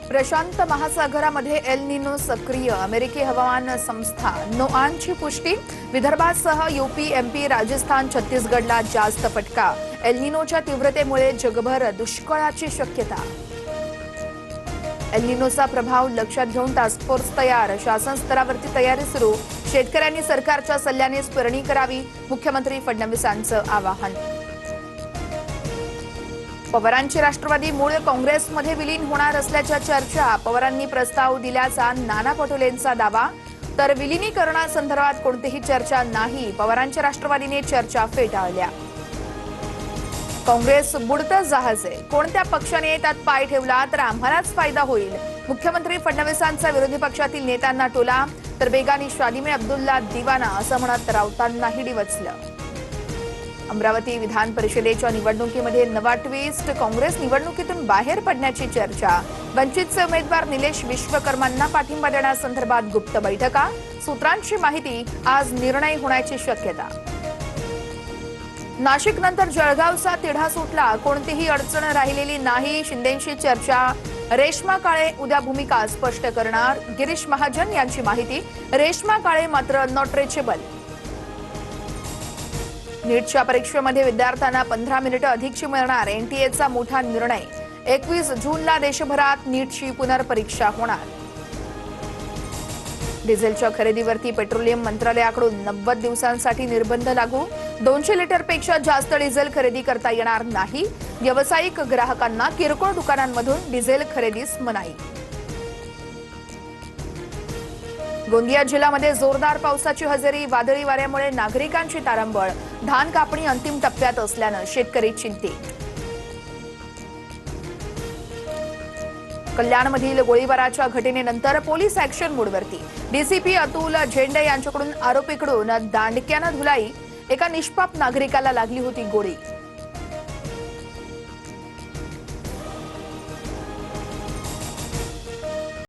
Prashant महासागरामध्ये El Nino सक्रिय, अमेरिकी हवामान संस्था नोआनची पुष्टी। विदर्भासह यूपी, एमपी, राजस्थान, छत्तीसगडला जास्त फटका। एल निनोच्या तीव्रतेमुळे जगभर दुष्काळाची शक्यता। एल निनोचा प्रभाव लक्षात घेऊन टास्क फोर्स तयार, शासन स्तरावरती तयारी सुरू। शेतकऱ्यांनी सरकारच्या सल्ल्यानेच पेरणी करावी, मुख्यमंत्री फडणवीसांचं आवाहन। पवारांची राष्ट्रवादी मूळ काँग्रेसमध्ये विलीन होणार असल्याच्या चर्चा। पवारांनी प्रस्ताव दिल्याचा नाना पटोलेंचा दावा, तर विलीनीकरणासंदर्भात कोणतीही चर्चा नाही, पवारांच्या राष्ट्रवादीने चर्चा फेटाळल्या। काँग्रेस बुडतं जहाज आहे, कोणत्या पक्षाने त्यात पाय ठेवला तर आम्हालाच फायदा होईल, मुख्यमंत्री फडणवीसांचा विरोधी पक्षातील नेत्यांना टोला। तर बेगानी शालिमे अब्दुल्ला दिवाना असं म्हणत राऊतांनाही डिवचलं। अमरावती विधान परिषदेच्या निवडणुकीमध्ये नवा ट्विस्ट, काँग्रेस निवडणुकीतून बाहेर पडण्याची चर्चा। वंचितचे उमेदवार निलेश विश्वकर्मांना पाठिंबा देण्यासंदर्भात गुप्त बैठका, सूत्रांची माहिती, आज निर्णय होण्याची शक्यता। नाशिक नंतर जळगावचा तिढा सुटला, कोणतीही अडचण राहिलेली नाही, शिंदेंशी चर्चा। रेश्मा काळे उद्या भूमिका स्पष्ट करणार, गिरीश महाजन यांची माहिती। रेश्मा काळे मात्र नॉट रिचेबल। नीटच्या परीक्षेमध्ये विद्यार्थ्यांना 15 मिनिटं अधिकची मिळणार, एनटीएचा मोठा निर्णय। 21 जूनला देशभरात नीटची पुनर्परीक्षा होणार। डिझेलच्या खरेदीवरती पेट्रोलियम मंत्रालयाकडून 90 दिवसांसाठी निर्बंध लागू। 200 लिटरपेक्षा जास्त डिझेल खरेदी करता येणार नाही, व्यावसायिक ग्राहकांना किरकोळ दुकानांमधून डिझेल खरेदीस मनाई। गोंदिया जिल्ह्यामध्ये जोरदार पावसाची हजेरी, वादळी वाऱ्यामुळे नागरिकांची तारांबळ। धान कापणी अंतिम टप्प्यात असल्यानं शेतकरी चिंतित। कल्याणमधील गोळीबाराच्या घटनेनंतर पोलीस ऍक्शन मोडवरती। डीसीपी अतुल झेंडे यांच्याकडून आरोपीकडून दांडक्यानं धुलाई, एका निष्पाप नागरिकाला लागली होती गोळी।